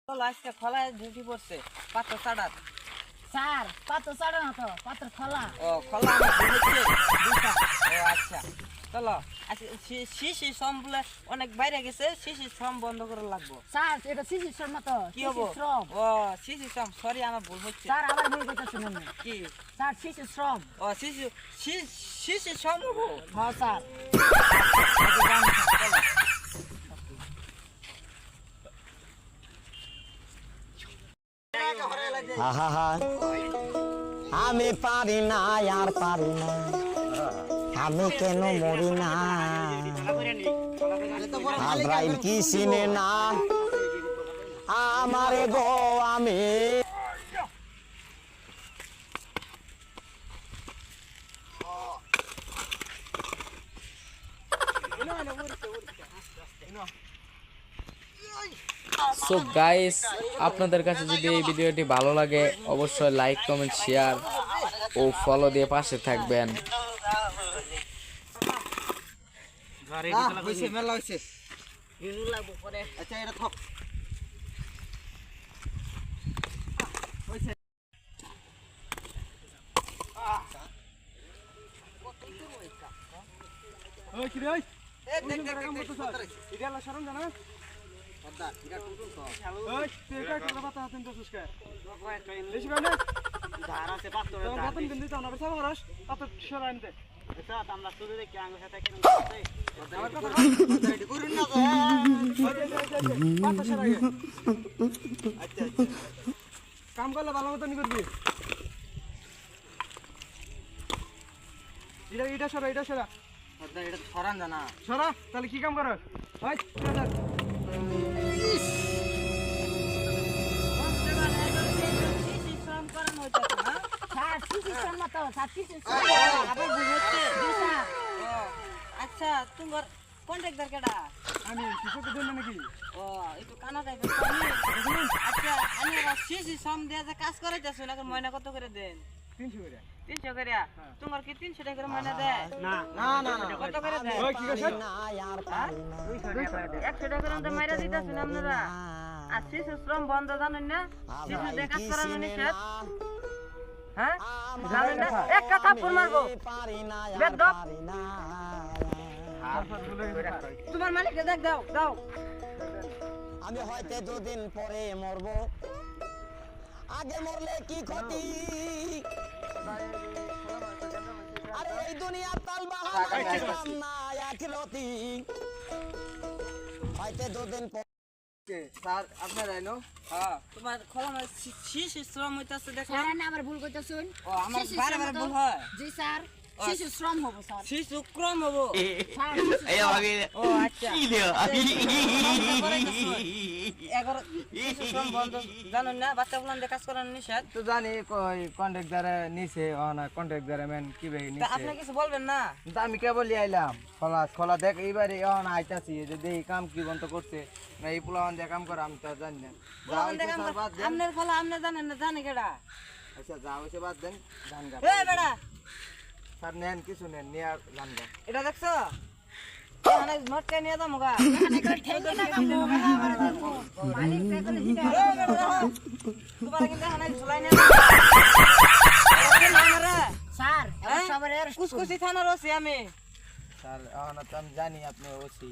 চলো আজকে খোলায় ডিউটি পড়ছে পাত্র চাড়ার। স্যার পাত্র চাড়া না তো, পাত্র খোলা। ও খোলা আমার হচ্ছে দুটা। ও আচ্ছা চলো আজকে শিশি শ্রম বলে অনেক বাইরে গেছে, শিশি শ্রম বন্ধ করে লাগবো। স্যার এটা শিশু শ্রম না তো, কি হবো? শিশু শ্রম। ও শিশি শ্রম, সরি আমার ভুল হচ্ছে। স্যার আবার ভুল কথা শুনুন। কি? স্যার শিশু শ্রম। ও শিশি শ্রম হবো। হ্যাঁ স্যার। আচ্ছা, যান না, চলো। আহা আমি পারি না আর পারি না, আমি কেন মরি না, আজরাইল কি চিনে না আমারে গো। আমি সো গাইস, আপনাদের কাছে যদি এই ভিডিওটি ভালো লাগে অবশ্যই লাইক কমেন্ট শেয়ার ও ফলো দিয়ে পাশে থাকবেন। মেলা হয়েছে লাগবো পরে। আচ্ছা এটা থাক। কাম করলে ভালো মতন করবি। এটা সরা, এটা সরা, এটা সরান জানা সরা। তাহলে কি কাম করো? স্যার শিশু শ্রম না তো, স্যার শিশু শ্রম। আবার ভুল হচ্ছে। জি স্যার। ও আচ্ছা তোমার কন্ট্রাক্টর কেডা? আমি কিছু তো দেন নাকি? ও একটু কানা টাইপের। আচ্ছা আমি আবার শিশি শ্রম দিয়ে যে কাজ করাইতেছো না, ময়না কত করে দেন? 300 করে। 300 করে? তোমার কি 300 টাকা করে ময়না দেয়? না না না না, কত করে দেয়? ওই কি কইছ? না আর পারি না, 100 টাকা করে মাইরা দিতেছেন আপনারা। আর শিশু শ্রম বন্ধ জানেন না? শিশু দিয়ে কাজ করানো নিষেধ। হ্যাঁ জানেন না? এক কথা ফোন মারবো। পারি না আর বেদব। পারি না। তোমার মালিককে দেখ, দাও দাও। আমি হয়তো দুদিন পরে মরব, আগে মরলে কি ক্ষতি, আরে এই দুনিয়া তাল বাহানা না আখিরতি, হয়তো দুদিন পরে। স্যার আপনার আইনো? হ্যাঁ তোমার খোলা শিশু শ্রম হইতাছে দেখো। স্যার না আবার ভুল কইতাছুন। ও আমার শিশু বারে শ্রম বারে তো। ভুল হয়। জি স্যার শিশু শ্রম হবে স্যার। শিশু ক্রম হবো। স্যার শিশু শ্রম। ও আচ্ছা শিশু শ্রম বন্ধ জানেন না? বাচ্চা গুলান দিয়ে কাজ করানো নিষেধ। তো জানি কই কন্ট্রাক্টরে নিছে, না কন্ট্রাক্টরে মেন কি ভাই তা নিছে। আপনি কিছু বলবেন না? কিন্তু আমি কেবলই আইলাম, খোলা দেখ এইবারে এখন আইতাছি যে দেখি কাম কি বন্ধ করছে না, এই পোলাওয়ান দিয়ে কাম করে আমি তো জানি না। যা হইছে স্যার বাদ দেন। আপনার খোলা আপনি জানেন না, জানে কেডা? আচ্ছা যা হইছে বাদ দেন, ধান গা এ বেড়া স্যার নেন, কিছু নেন নিয়ে আর ধান গা। এটা দেখছো? এখানে মটকা নিয়ে দাও মুগা। এখানে কই ঠেঙ্গে না কাম হবে না আমার দেখো। মালিক দেখলে জিতে এ বেড়া দেখো। তোমার কিন্তু এখানে ঝুলাই নিয়ে দাও। স্যার হ্যাঁ? সবার এর কুসকুসি থানার ওসি আমি। স্যার এখন তো আমি জানি আপনি ওসি,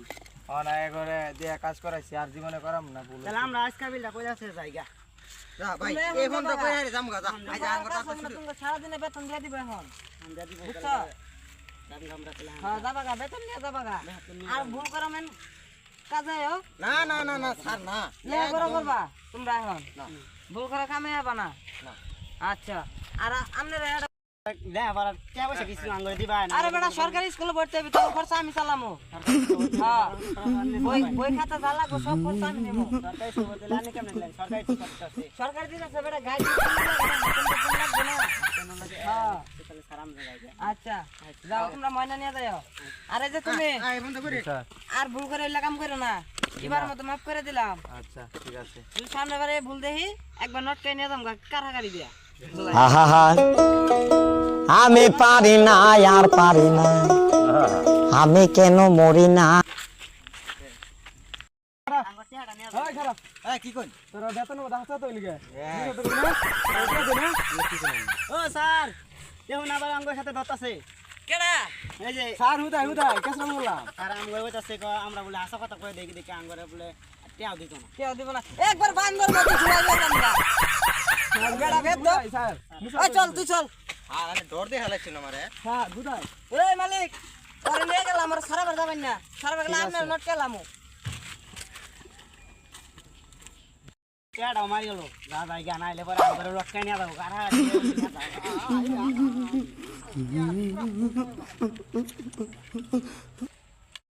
এখন এগরে দিয়ে কাজ করাইছি আর জীবনে করাম না ভুল। তাহলে আমরা আজকে বিলটা কই যাচ্ছে জায়গা। যা ভাই তোমরা এই এখন বন্ধ যাবা। করে আরে যামগা যা। আই যা তোমার কাজ হবে না, তোমাকে সারাদিনে বেতন দিয়ে দিবে এখন। আমরা দিব বুঝছো? আমরা পেলাম। হ্যাঁ যাবা গা, বেতন নিয়ে যাবা গা। আর ভুল করামেন কাজে আয়ো। না না না না স্যার না। লে বড় করবা তোমরা এখন। ভুল করে কামে যাবা না। আচ্ছা আর আপনারা লে আবার কে বসে কিছু আঙ্গুল দিবা না। আরে বেটা সরকারি স্কুলে ভর্তি হবে, তোর খরচা আমি চালামু। হ্যাঁ বই খাতা যা লাগবে সব খরচা আমি নেবো। সরকারি সুবিধা দিলে আমি কেমন দিলেন? সরকারি তো করতেছে। সরকারি দিতেছে বেটা, গাইড লাগবে না। হ্যাঁ তাহলে সারাম জায়গা। আচ্ছা যাও তোমরা ময়না নিয়ে যাও। আরে যে তুমি আই বন্ধ করে। আর ভুল করে ওইলা কাম করো না, এবার মতো মাফ করে দিলাম। আচ্ছা ঠিক আছে। তুই সামনে বারে ভুল দেখি একবার নোট কে নিয়ে যাম কারাগারি দিয়া। আহা আমি পারি না আর পারি না, আমি কেন মরি না। আঙ্গুর চেহারা নিয়ে খারাপ কি কই তোরা বেতন দাও তো লিগে ও স্যার দেখুন আবার আমগোর সাথে দত্তাছে কেডা এই যে স্যার হুদাই কেসরা বললাম আর আমগোর হইতাছে আমরা বলে আশা কথা কই দেখি দেখি আমগোরে বলে টিয়াও দিত না কেউ দিব না একবার বান্দর মতো ঘুরাই গেল আমরা বেড়া বেদ দাও স্যার ওই চল তুই চল আর আমি ডর দিয়ে হালাইছি না মারে স্যার হুদাই এই মালিক তোরে নিয়ে গেলাম আমার সারা বার যাবেন না সারা বার গেলে আমি নট গেলামু কেডা মারি গেল যা ভাই গানা আইলে পরে আমগোরে রক্ষা নিয়ে দাও গারা